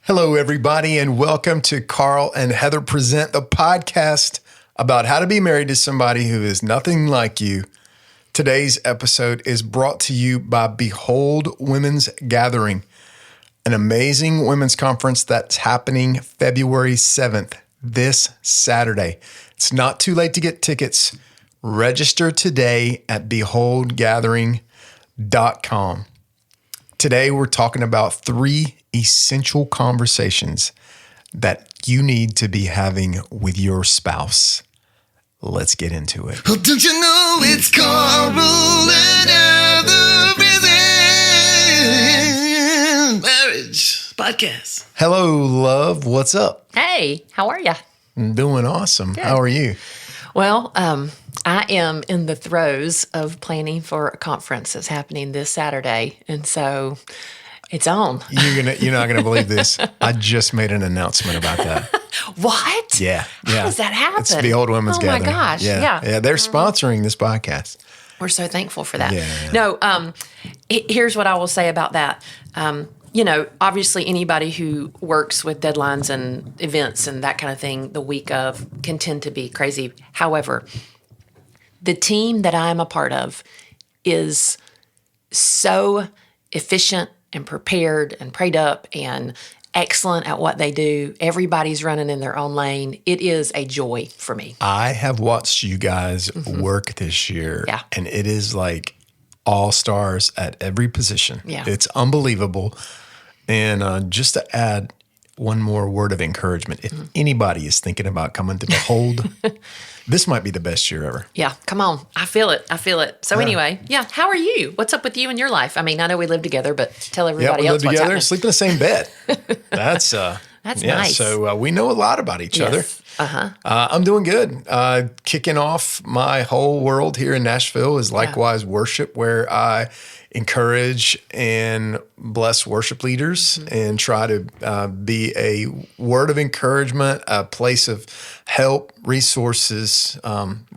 Hello, everybody, and welcome to Carl and Heather Present, the podcast about how to be married to somebody who is nothing like you. Today's episode is brought to you by Behold Women's Gathering, an amazing women's conference that's happening February 7th, this Saturday. It's not too late to get tickets. Register today at beholdgathering.com. Today, we're talking about 3 essential conversations that you need to be having with your spouse. Let's get into it. Oh, don't you know it's Carl and Heather Present Marriage Podcast. Hello, love. What's up? Hey, how are you? I'm doing awesome. Good. How are you? Well, I am in the throes of planning for a conference that's happening this Saturday, and so it's on. You're not gonna believe this. I just made an announcement about that. What? Yeah. How does that happen? It's Behold Women's Gathering. Oh my gosh! Yeah. They're sponsoring this podcast. We're so thankful for that. Yeah. No, here's what I will say about that. Obviously anybody who works with deadlines and events and that kind of thing the week of can tend to be crazy. However, the team that I'm a part of is so efficient and prepared and prayed up and excellent at what they do. Everybody's running in their own lane. It is a joy for me. I have watched you guys work this year, Yeah. and it is like all stars at every position. Yeah. It's unbelievable. And just to add one more word of encouragement, if anybody is thinking about coming to Behold, this might be the best year ever. Yeah, come on. I feel it. So anyway, how are you? What's up with you in your life? I mean, I know we live together, but tell everybody we else live what's together, happening. sleep in the same bed. That's nice. So we know a lot about each other. Yes. I'm doing good. Kicking off my whole world here in Nashville is likewise worship, where I encourage and bless worship leaders and try to be a word of encouragement, a place of help, resources,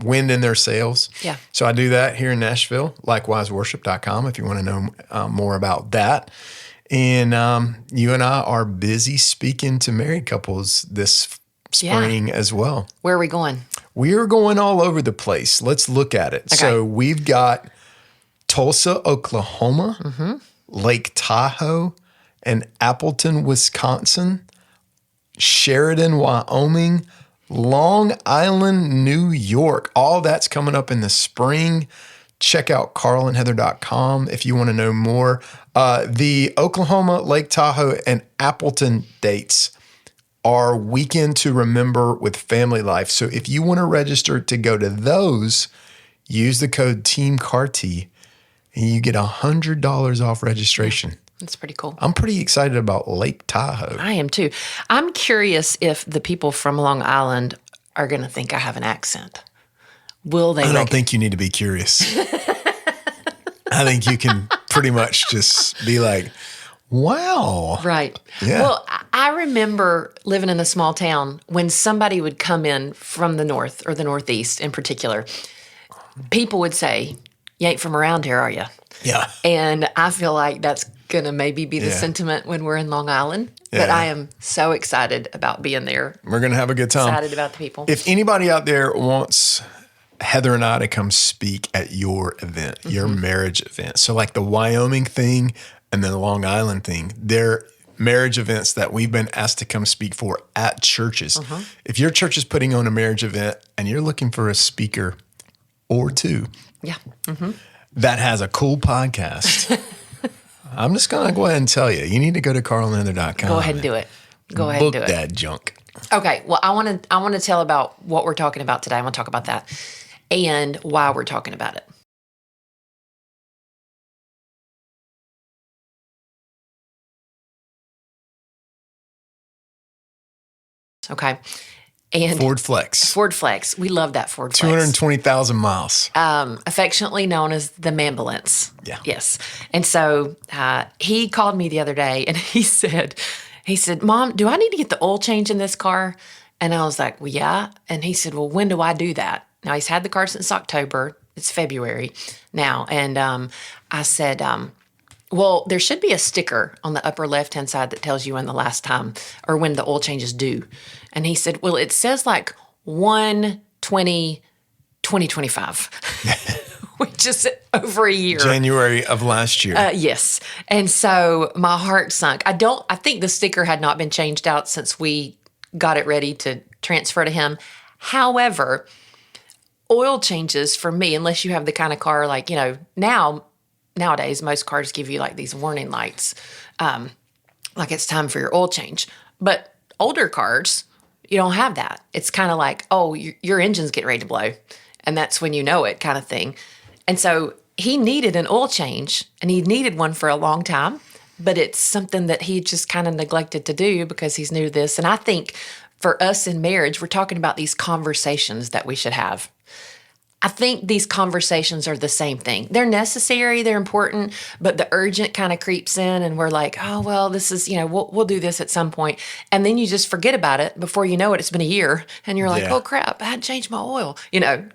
wind in their sails. Yeah. So I do that here in Nashville, likewiseworship.com if you want to know more about that. And you and I are busy speaking to married couples this spring as well. Where are we going? We are going all over the place. Let's look at it. Okay. So we've got Tulsa, Oklahoma, Lake Tahoe, and Appleton, Wisconsin, Sheridan, Wyoming, Long Island, New York. All that's coming up in the spring. Check out carlandheather.com if you want to know more. The Oklahoma, Lake Tahoe, and Appleton dates are Weekend to Remember with Family Life. So if you want to register to go to those, use the code TEAMCART and you get $100 off registration. That's pretty cool. I'm pretty excited about Lake Tahoe. I am too. I'm curious if the people from Long Island are going to think I have an accent. Will they? I don't think you need to be curious. I think you can pretty much just be like, wow. Right. Yeah. Well, I remember living in a small town when somebody would come in from the north or the northeast in particular. People would say, "You ain't from around here, are you?" Yeah. And I feel like that's going to maybe be the Yeah. sentiment when we're in Long Island. But Yeah. I am so excited about being there. We're going to have a good time. Excited about the people. If anybody out there wants Heather and I to come speak at your event, your marriage event, so like the Wyoming thing and the Long Island thing, they're marriage events that we've been asked to come speak for at churches. If your church is putting on a marriage event and you're looking for a speaker or two Yeah. that has a cool podcast, I'm just going to go ahead and tell you, you need to go to carlandheather.com. Go ahead and do it. Go ahead Book and do it. that junk. Okay. Well, I want to tell about what we're talking about today. I want to talk about that and why we're talking about it. Okay. And Ford Flex. Ford Flex. We love that Ford Flex. 220,000 miles. Affectionately known as the Mambulance. Yeah. Yes. And so he called me the other day and he said, "Mom, do I need to get the oil change in this car?" And I was like, "Well, yeah." And he said, "Well, when do I do that?" Now, he's had the car since October. It's February now. And I said, Well, there should be a sticker on the upper left-hand side that tells you when the last time or when the oil change is due. And he said, well, it says like 1/20/2025, which is over a year. January of last year. Yes. And so my heart sunk. I think the sticker had not been changed out since we got it ready to transfer to him. However, oil changes for me, unless you have the kind of car like, nowadays most cars give you like these warning lights, like it's time for your oil change. But older cars, you don't have that. It's kind of like, oh, your engine's getting ready to blow. And that's when you know it kind of thing. And so he needed an oil change, and he needed one for a long time, but it's something that he just kind of neglected to do because he's new to this. And I think for us in marriage, we're talking about these conversations that we should have. I think these conversations are the same thing. They're necessary, they're important, but the urgent kind of creeps in and we're like, oh, well, this is, we'll do this at some point. And then you just forget about it. Before you know it, it's been a year and you're like, oh, crap, I hadn't changed my oil,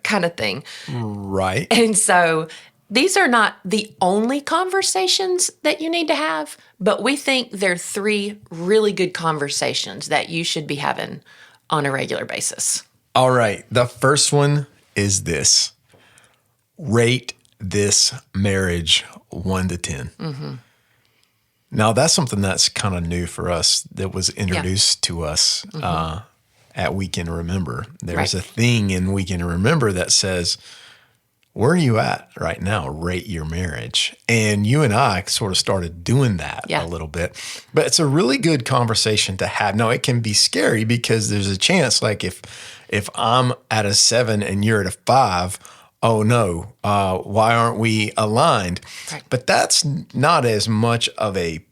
kind of thing. Right. And so these are not the only conversations that you need to have, but we think they're 3 really good conversations that you should be having on a regular basis. All right. The first one is this: rate this marriage 1 to 10. Mm-hmm. Now, that's something that's kind of new for us that was introduced to us at Weekend Remember. There's a thing in Weekend Remember that says, where are you at right now? Rate your marriage. And you and I sort of started doing that a little bit. But it's a really good conversation to have. Now, it can be scary because there's a chance, like if I'm at a 7 and you're at a 5, oh no, why aren't we aligned? Right. But that's not as much of a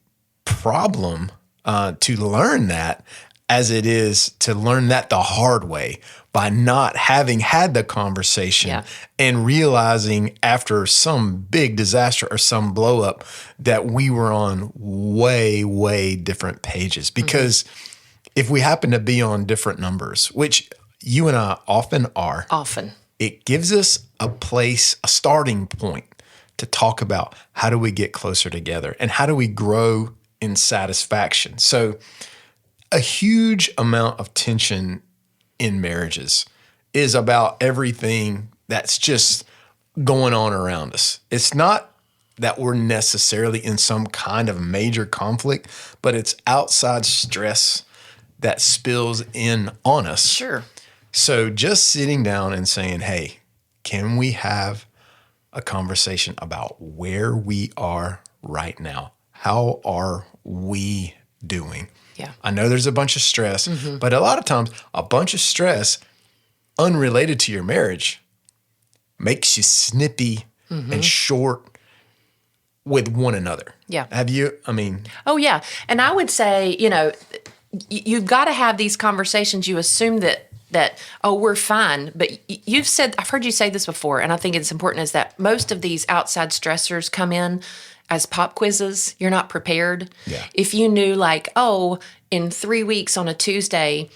problem to learn that as it is to learn that the hard way by not having had the conversation and realizing after some big disaster or some blow up that we were on way, way different pages. Because if we happen to be on different numbers, which you and I often are. It gives us a starting point to talk about how do we get closer together and how do we grow in satisfaction. So a huge amount of tension in marriages is about everything that's just going on around us. It's not that we're necessarily in some kind of major conflict, but it's outside stress that spills in on us. Sure. So just sitting down and saying, hey, can we have a conversation about where we are right now? How are we doing? Yeah. I know there's a bunch of stress, but a lot of times a bunch of stress unrelated to your marriage makes you snippy and short with one another. Yeah. Have you, Oh, yeah. And I would say, you've got to have these conversations. You assume that, we're fine. But I've heard you say this before, and I think it's important, is that most of these outside stressors come in as pop quizzes. You're not prepared. Yeah. If you knew in 3 weeks on a Tuesday,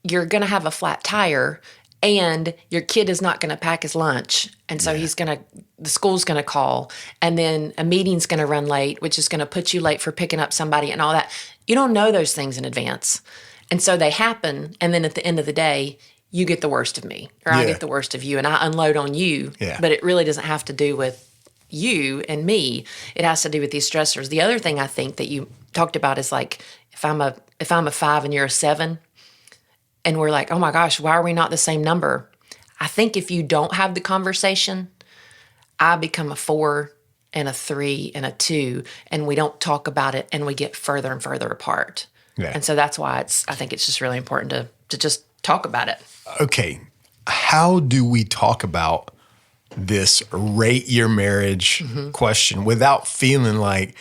you're going to have a flat tire and your kid is not going to pack his lunch. And so the school's going to call, and then a meeting's going to run late, which is going to put you late for picking up somebody and all that. You don't know those things in advance. And so they happen. And then at the end of the day, you get the worst of me, or I get the worst of you, and I unload on you. Yeah. But it really doesn't have to do with you and me. It has to do with these stressors. The other thing I think that you talked about is like, if I'm a 5 and you're a 7, and we're like, oh my gosh, why are we not the same number? I think if you don't have the conversation, I become a 4 and a 3 and a 2, and we don't talk about it, and we get further and further apart. Yeah. And so that's why I think it's just really important to just talk about it. Okay. How do we talk about this rate your marriage question without feeling like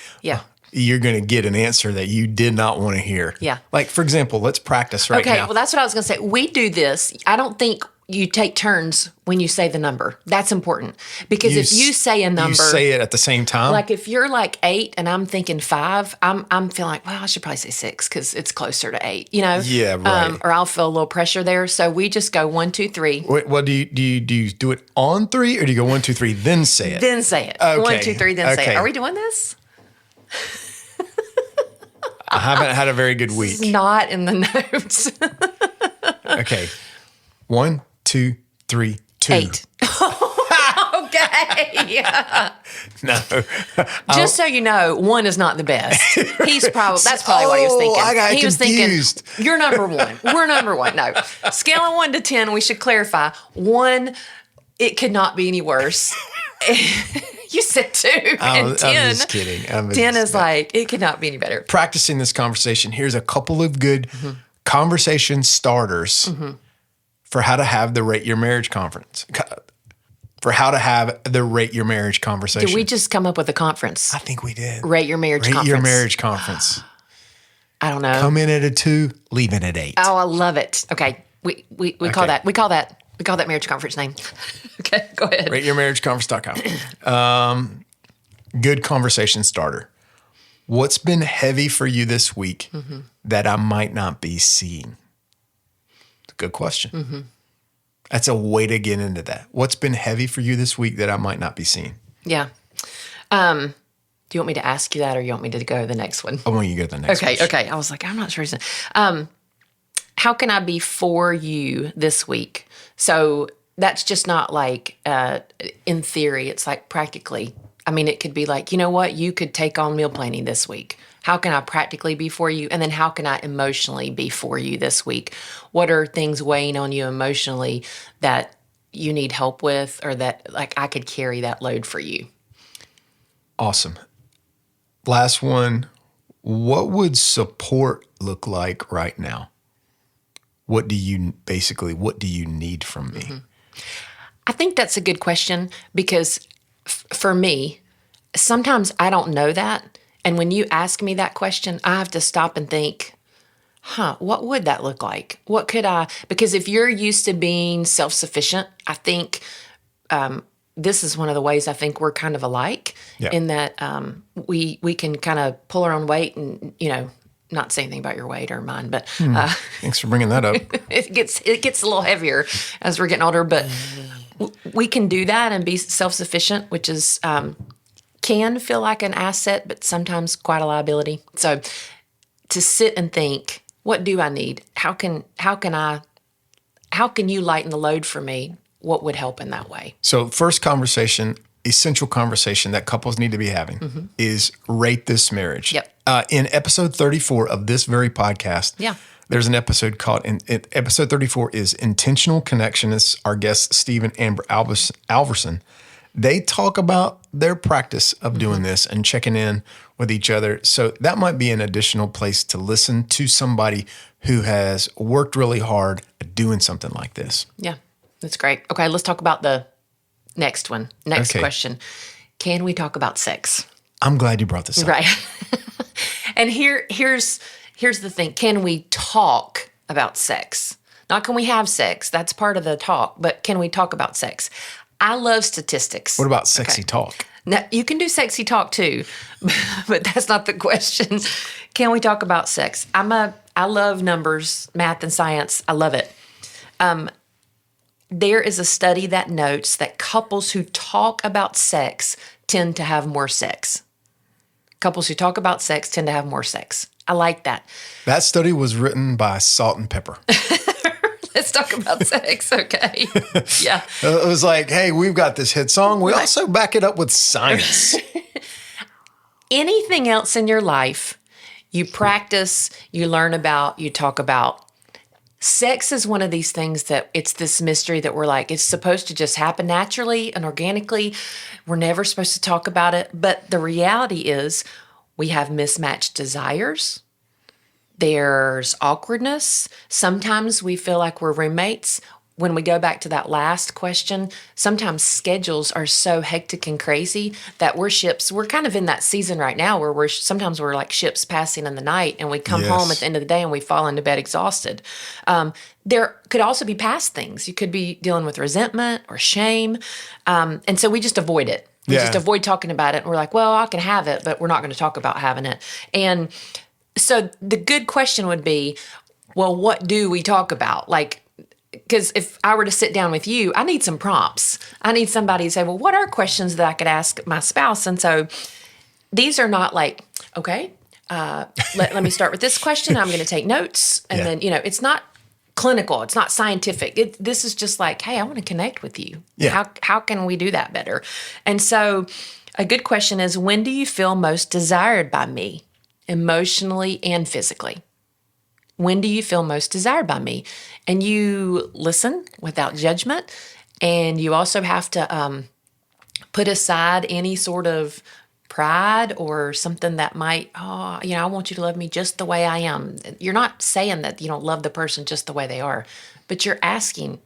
you're going to get an answer that you did not want to hear? Yeah. Like, for example, let's practice right now. Okay, well, that's what I was going to say. We do this. I don't think you take turns when you say the number. That's important. Because if you say a number. You say it at the same time? Like if you're like 8 and I'm thinking 5, I'm feeling like, well, I should probably say 6 because it's closer to 8, Yeah, right. Or I'll feel a little pressure there. So we just go 1, 2, 3. Wait, well, do you do it on 3, or do you go 1, 2, 3, then say it? Then say it. Okay. 1, 2, 3, then say it. Are we doing this? I haven't had a very good It's week. not in the notes. Okay. 1, 2, 3, 2. 8. Okay. No. Just so you know, 1 is not the best. That's probably what he was thinking. I got he was confused. thinking, you're number 1. We're number 1. No. Scale of 1 to 10, we should clarify. 1, it could not be any worse. You said 2. And 10. I'm just kidding. 10 is like, it could not be any better. Practicing this conversation. Here's a couple of good conversation starters for how to have the Rate Your Marriage conference. For how to have the Rate Your Marriage conversation. Did we just come up with a conference? I think we did. Rate Your Marriage Rate conference. Your Marriage conference. I don't know. Come in at a 2, leave in at 8. Oh, I love it. Okay. We call Okay. that marriage conference name. Okay, go ahead. RateYourMarriageConference.com. Good conversation starter. What's been heavy for you this week that I might not be seeing? It's a good question. That's a way to get into that. What's been heavy for you this week that I might not be seeing? Yeah. Do you want me to ask you that, or you want me to go to the next one? I want you to go to the next one. Okay. I was like, I'm not sure. How can I be for you this week? So that's just not like in theory. It's like practically. I mean, it could be like, you know what? You could take on meal planning this week. How can I practically be for you? And then how can I emotionally be for you this week? What are things weighing on you emotionally that you need help with, or that like I could carry that load for you? Awesome. Last one. What would support look like right now? What do you need from me? I think that's a good question because for me, sometimes I don't know that. And when you ask me that question, I have to stop and think, what would that look like? What could I, because if you're used to being self-sufficient, I think this is one of the ways I think we're kind of alike in that we can kind of pull our own weight and, not say anything about your weight or mine, but Thanks for bringing that up. it gets a little heavier as we're getting older, but we can do that and be self-sufficient, which is can feel like an asset, but sometimes quite a liability. So to sit and think, what do I need? How can you lighten the load for me? What would help in that way? So first conversation, essential conversation that couples need to be having is rate this marriage. Yep. In episode 34 of this very podcast, there's an episode called, episode 34 is Intentional Connection. It's our guest, Stephen Amber Alverson. They talk about their practice of doing this and checking in with each other. So that might be an additional place to listen to somebody who has worked really hard at doing something like this. Yeah, that's great. Okay, let's talk about the next one. Next Okay. question. Can we talk about sex? I'm glad you brought this up. Right. And here's the thing. Can we talk about sex? Not can we have sex? That's part of the talk. But can we talk about sex? I love statistics. What about sexy talk? Now, you can do sexy talk too, but that's not the question. Can we talk about sex? I love numbers, math, and science. I love it. There is a study that notes that couples who talk about sex tend to have more sex. Couples who talk about sex tend to have more sex. I like that. That study was written by Salt and Pepper. Let's talk about sex, okay? Yeah. It was like, hey, we've got this hit song. We also back it up with science. Anything else in your life, you practice, you learn about, you talk about. Sex is one of these things that it's this mystery that we're like, it's supposed to just happen naturally and organically. We're never supposed to talk about it. But the reality is we have mismatched desires. There's awkwardness. Sometimes we feel like we're roommates. When we go back to that last question, sometimes schedules are so hectic and crazy that we're kind of in that season right now where sometimes we're like ships passing in the night and we come home at the end of the day and we fall into bed exhausted. There could also be past things. You could be dealing with resentment or shame. And so we just avoid it. We just avoid talking about it. And we're like, well, I can have it, but we're not going to talk about having it. And so the good question would be, well, what do we talk about? Like, because if I were to sit down with you, I need some prompts. I need somebody to say, well, what are questions that I could ask my spouse? And so these are not like, okay, let me start with this question. I'm going to take notes. And then, it's not clinical. It's not scientific. This is just like, hey, I want to connect with you. Yeah. How can we do that better? And so a good question is, when do you feel most desired by me, emotionally and physically? When do you feel most desired by me? And you listen without judgment. And you also have to put aside any sort of pride or something that might, I want you to love me just the way I am. You're not saying that you don't love the person just the way they are, but you're asking,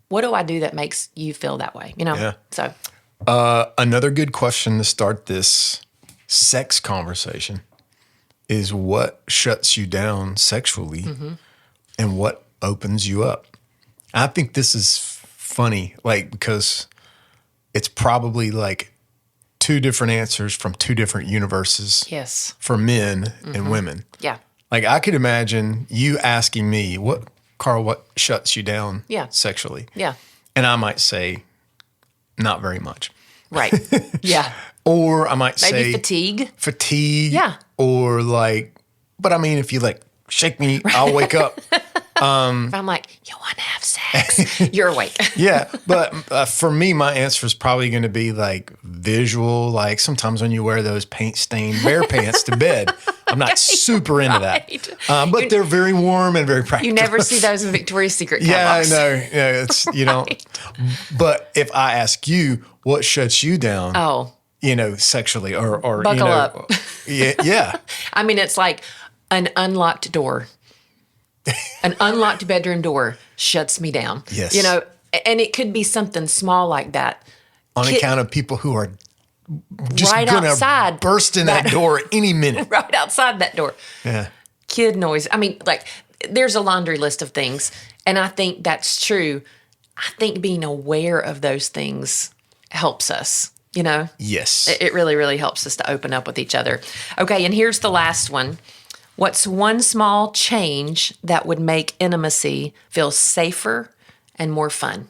what do I do that makes you feel that way? Yeah. So Another good question to start this sex conversation is, what shuts you down sexually and what opens you up? I think this is funny, because it's probably like two different answers from two different universes. Yes. For men and women. Yeah. Like, I could imagine you asking me, Carl, what shuts you down sexually? Yeah. And I might say, not very much. Right. Yeah. Or I might Maybe say fatigue. Yeah. Or but I mean, if you shake me, I'll wake up. If I'm like, you want to have sex, you're awake. Yeah. But for me, my answer is probably going to be visual. Sometimes when you wear those paint stained bear pants to bed, I'm not super into that. But they're very warm and very practical. You never see those in Victoria's Secret Yeah, catalogs. I know. Yeah, it's, But if I ask you, what shuts you down? Oh. Sexually or Buckle up. Yeah. I mean, it's like an unlocked door. An unlocked bedroom door shuts me down. Yes. And it could be something small like that. On account of people who are just right going outside to burst in that door any minute. Right outside that door. Yeah. Kid noise. I mean, there's a laundry list of things. And I think that's true. I think being aware of those things helps us, Yes. It really, really helps us to open up with each other. Okay, and here's the last one. What's one small change that would make intimacy feel safer and more fun?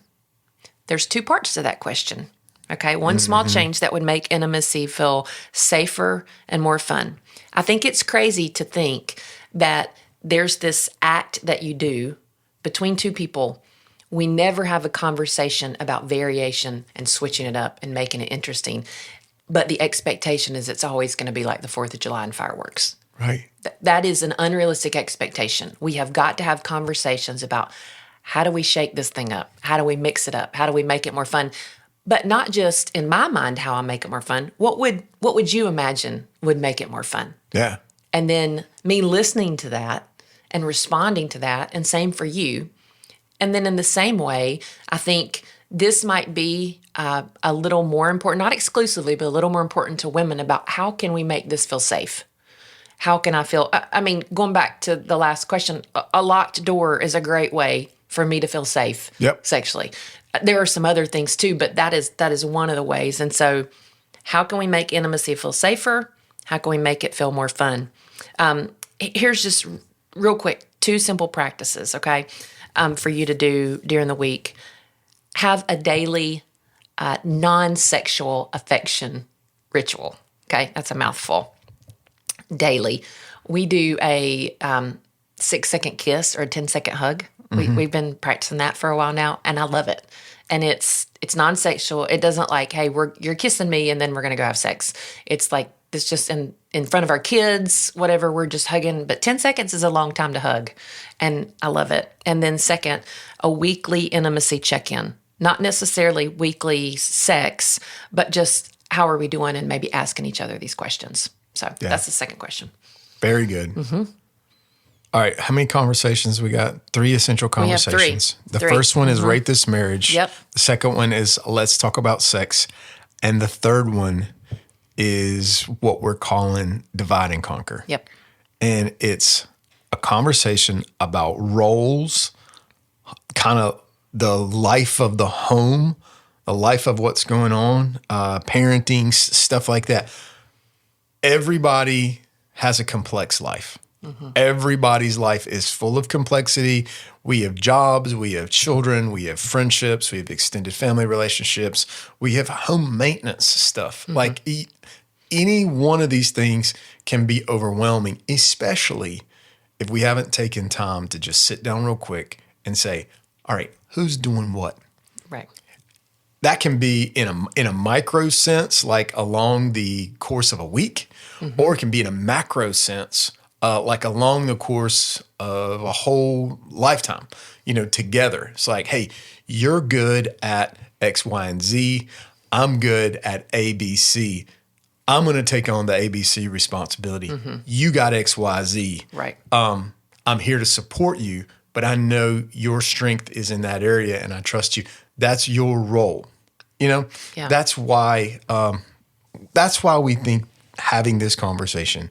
There's two parts to that question. Okay, one small change that would make intimacy feel safer and more fun. I think it's crazy to think that there's this act that you do between two people. We never have a conversation about variation and switching it up and making it interesting. But the expectation is it's always going to be like the 4th of July and fireworks. Right. That is an unrealistic expectation. We have got to have conversations about, how do we shake this thing up? How do we mix it up? How do we make it more fun? But not just in my mind how I make it more fun. What would you imagine would make it more fun? Yeah. And then me listening to that and responding to that, and same for you. And then in the same way, I think this might be a little more important, not exclusively, but a little more important to women, about how can we make this feel safe? How can I feel? I mean, going back to the last question, a locked door is a great way for me to feel safe sexually. There are some other things too, but that is one of the ways. And so how can we make intimacy feel safer? How can we make it feel more fun? Here's just real quick, 2 simple practices, okay, for you to do during the week. Have a daily non-sexual affection ritual, okay? That's a mouthful. Daily. We do a 6-second kiss or a 10-second hug. We've been practicing that for a while now, and I love it. And it's non-sexual. It doesn't hey, you're kissing me and then we're going to go have sex. It's it's just in front of our kids, whatever, we're just hugging. But 10 seconds is a long time to hug, and I love it. And then second, a weekly intimacy check-in. Not necessarily weekly sex, but just how are we doing, and maybe asking each other these questions. So that's the second question. Very good. All right. How many conversations we got? 3 essential conversations. We have 3. The first one is rate this marriage. Yep. The second one is let's talk about sex. And the third one is what we're calling divide and conquer. Yep. And it's a conversation about roles, kind of the life of the home, the life of what's going on, parenting, stuff like that. Everybody has a complex life. Everybody's life is full of complexity. We have jobs, we have children, we have friendships, we have extended family relationships, we have home maintenance stuff. any one of these things can be overwhelming, especially if we haven't taken time to just sit down real quick and say, all right, who's doing what? Right. That can be in a micro sense, like along the course of a week, or it can be in a macro sense, like along the course of a whole lifetime, together. It's like, hey, you're good at X, Y, and Z. I'm good at A, B, C. I'm going to take on the ABC responsibility. You got X, Y, Z. Right. I'm here to support you, but I know your strength is in that area and I trust you. That's your role. Yeah. That's why we think having this conversation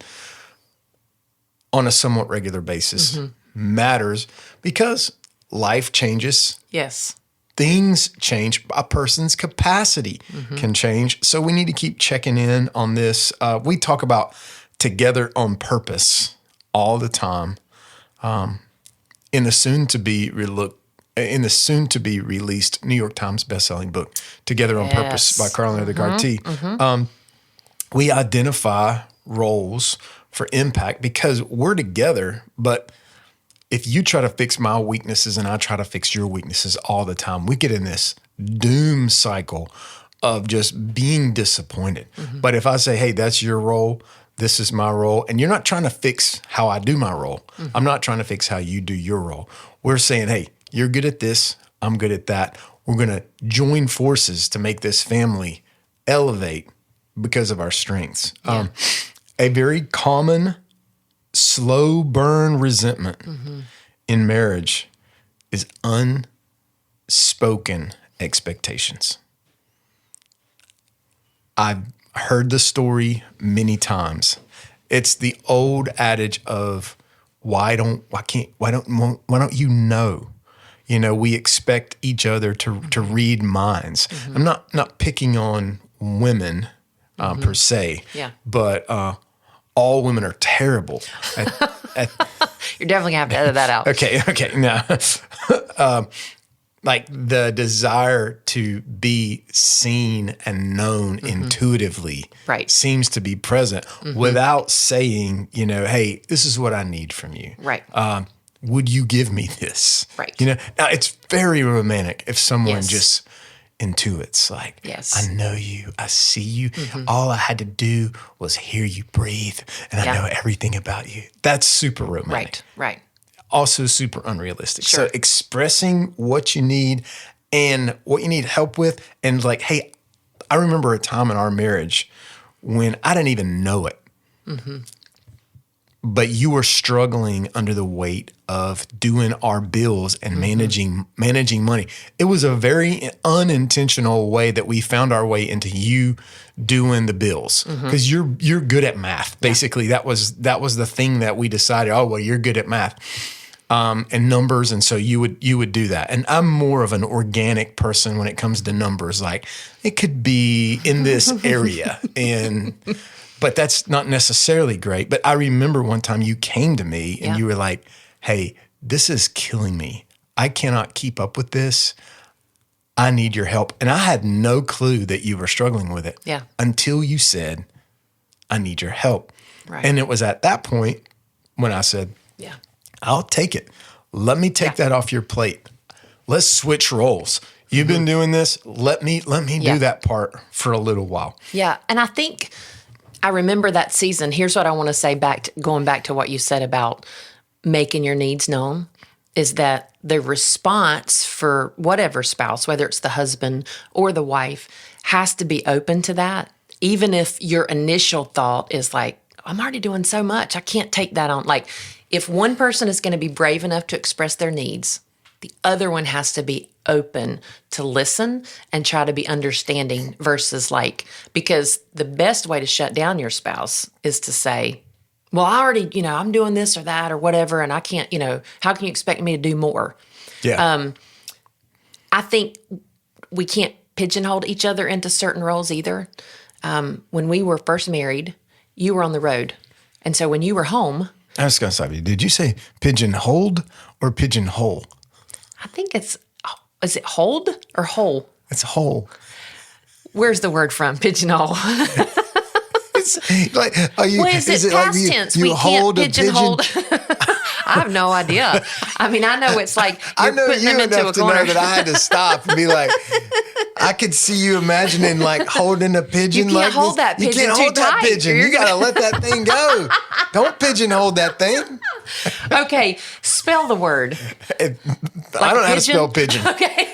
on a somewhat regular basis matters, because life changes. Yes. Things change. A person's capacity can change. So we need to keep checking in on this. We talk about together on purpose all the time. In the soon to be released New York Times bestselling book, Together on Purpose by Carlin de Carty, we identify roles for impact because we're together, but if you try to fix my weaknesses and I try to fix your weaknesses all the time, we get in this doom cycle of just being disappointed. But if I say, hey, that's your role, this is my role, and you're not trying to fix how I do my role. I'm not trying to fix how you do your role. We're saying, hey, you're good at this, I'm good at that. We're going to join forces to make this family elevate because of our strengths. A very common slow burn resentment in marriage is unspoken expectations. I've heard the story many times. It's the old adage of why don't you know? We expect each other to read minds. I'm not picking on women per se, but all women are terrible. You're definitely going to have to edit that out. Okay. No. Like the desire to be seen and known intuitively seems to be present without saying, hey, this is what I need from you. Right. Would you give me this? Right. Now it's very romantic if someone just intuits, like, I know you, I see you. All I had to do was hear you breathe and I know everything about you. That's super romantic. Right. Also super unrealistic. Sure. So expressing what you need and what you need help with, and like, hey, I remember a time in our marriage when I didn't even know it, but you were struggling under the weight of doing our bills and managing money. It was a very unintentional way that we found our way into you doing the bills, because you're good at math. Basically, that was the thing that we decided. Oh, well, you're good at math and numbers, and so you would do that. And I'm more of an organic person when it comes to numbers. Like, it could be in this area but that's not necessarily great. But I remember one time you came to me and you were like, hey, this is killing me. I cannot keep up with this. I need your help. And I had no clue that you were struggling with it until you said, I need your help. Right. And it was at that point when I said, I'll take it. Let me take that off your plate. Let's switch roles. You've been doing this. Let me do that part for a little while. Yeah. And I think I remember that season. Here's what I want to say going back to what you said about making your needs known, is that the response for whatever spouse, whether it's the husband or the wife, has to be open to that. Even if your initial thought is like, I'm already doing so much, I can't take that on. Like, if one person is going to be brave enough to express their needs, the other one has to be open to listen and try to be understanding versus because the best way to shut down your spouse is to say, well, I already, I'm doing this or that or whatever, and I can't, how can you expect me to do more? Yeah. I think we can't pigeonhole each other into certain roles either. When we were first married, you were on the road. And so when you were home. I was going to stop you. Did you say pigeonholed or pigeonhole? I think is it hold or hole? It's whole. Where's the word from? Pigeonhole. It Like, are you? Well, is it like past tense? You We hold can't a pigeon. pigeonhole. I have no idea. I mean, I know it's like I you're know putting you them into a enough to corner. know that I had to stop and be like, I could see you imagining like holding a pigeon. You can't like hold this. that You pigeon can't too hold that tight, pigeon. or You you're got to let that thing go. Don't pigeonhole that thing. Okay, spell the word. I don't know how to spell pigeon, Okay.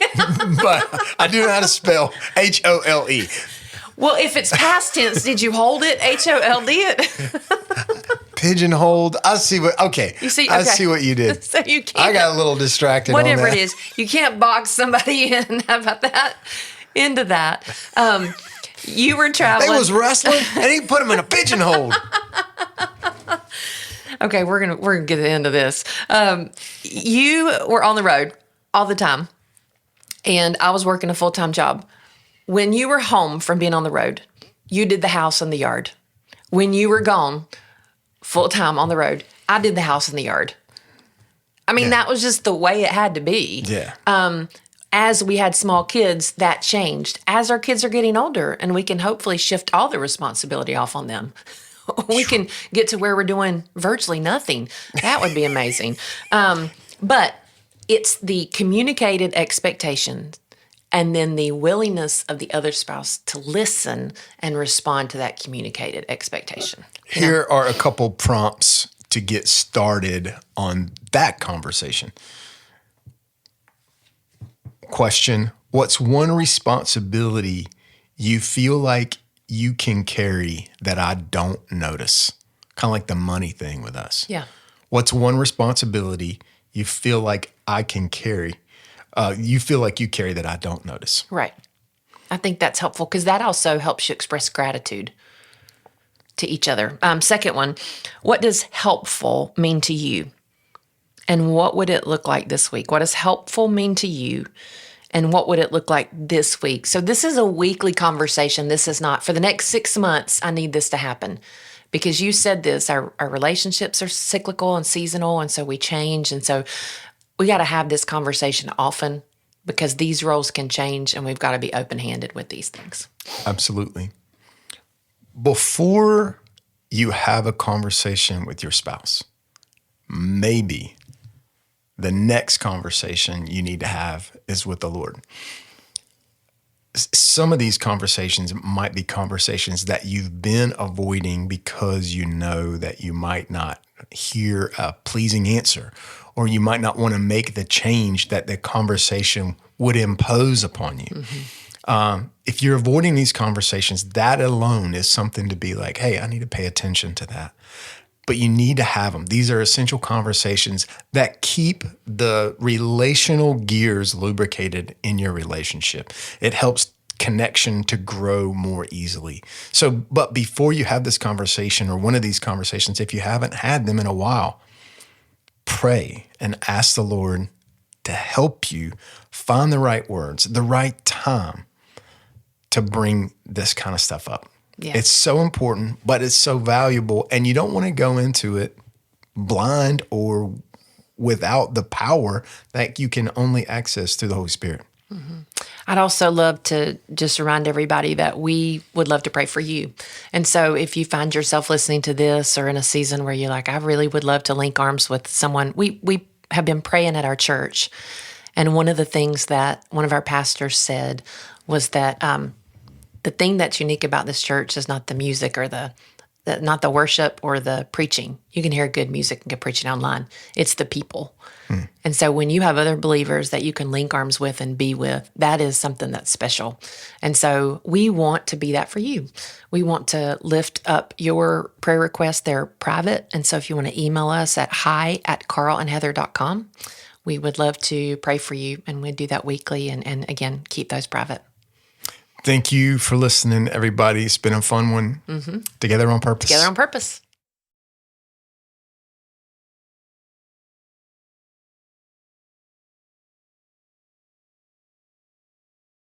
but I do know how to spell HOLE. Well, if it's past tense, did you hold it? HOLD it? Pigeonholed. I see what. Okay. You see? I Okay. see what you did. So you can't. I got a little distracted. Whatever on that. it is, you can't box somebody in. How about that? Into that. You were traveling. They was wrestling, and he put him in a pigeonhole. Okay, we're gonna get into this. You were on the road all the time, and I was working a full-time job. When you were home from being on the road, you did the house and the yard. When you were gone full-time on the road, I did the house and the yard. I mean, that was just the way it had to be. Yeah. As we had small kids, that changed. As our kids are getting older, and we can hopefully shift all the responsibility off on them. We can get to where we're doing virtually nothing. That would be amazing. But it's the communicated expectations and then the willingness of the other spouse to listen and respond to that communicated expectation. Here are a couple prompts to get started on that conversation. Question: what's one responsibility you feel like you can carry that I don't notice? Kind of like the money thing with us. Yeah. What's one responsibility you feel like I can carry? You feel like you carry that I don't notice. Right. I think that's helpful because that also helps you express gratitude to each other. Second one, what does helpful mean to you? And what would it look like this week? What does helpful mean to you? And what would it look like this week? So this is a weekly conversation. This is not for the next 6 months, I need this to happen. Because you said this, our relationships are cyclical and seasonal, and so we change. And so we got to have this conversation often because these roles can change, and we've got to be open-handed with these things. Absolutely. Before you have a conversation with your spouse, maybe the next conversation you need to have is with the Lord. Some of these conversations might be conversations that you've been avoiding because you know that you might not hear a pleasing answer, or you might not want to make the change that the conversation would impose upon you. Mm-hmm. If you're avoiding these conversations, that alone is something to be like, hey, I need to pay attention to that. But you need to have them. These are essential conversations that keep the relational gears lubricated in your relationship. It helps connection to grow more easily. So, but before you have this conversation or one of these conversations, if you haven't had them in a while, pray and ask the Lord to help you find the right words, the right time to bring this kind of stuff up. Yeah. It's so important, but it's so valuable, and you don't want to go into it blind or without the power that you can only access through the Holy Spirit. Mm-hmm. I'd also love to just remind everybody that we would love to pray for you. And so if you find yourself listening to this or in a season where you're like, I really would love to link arms with someone, we have been praying at our church. And one of the things that one of our pastors said was that the thing that's unique about this church is not the music or not the worship or the preaching. You can hear good music and good preaching online. It's the people. And so when you have other believers that you can link arms with and be with, that is something that's special. And so we want to be that for you. We want to lift up your prayer requests. They're private. And so if you want to email us at hi@carlandheather.com, we would love to pray for you. And we'd do that weekly. And again, keep those private. Thank you for listening, everybody. It's been a fun one. Mm-hmm. Together on Purpose. Together on Purpose.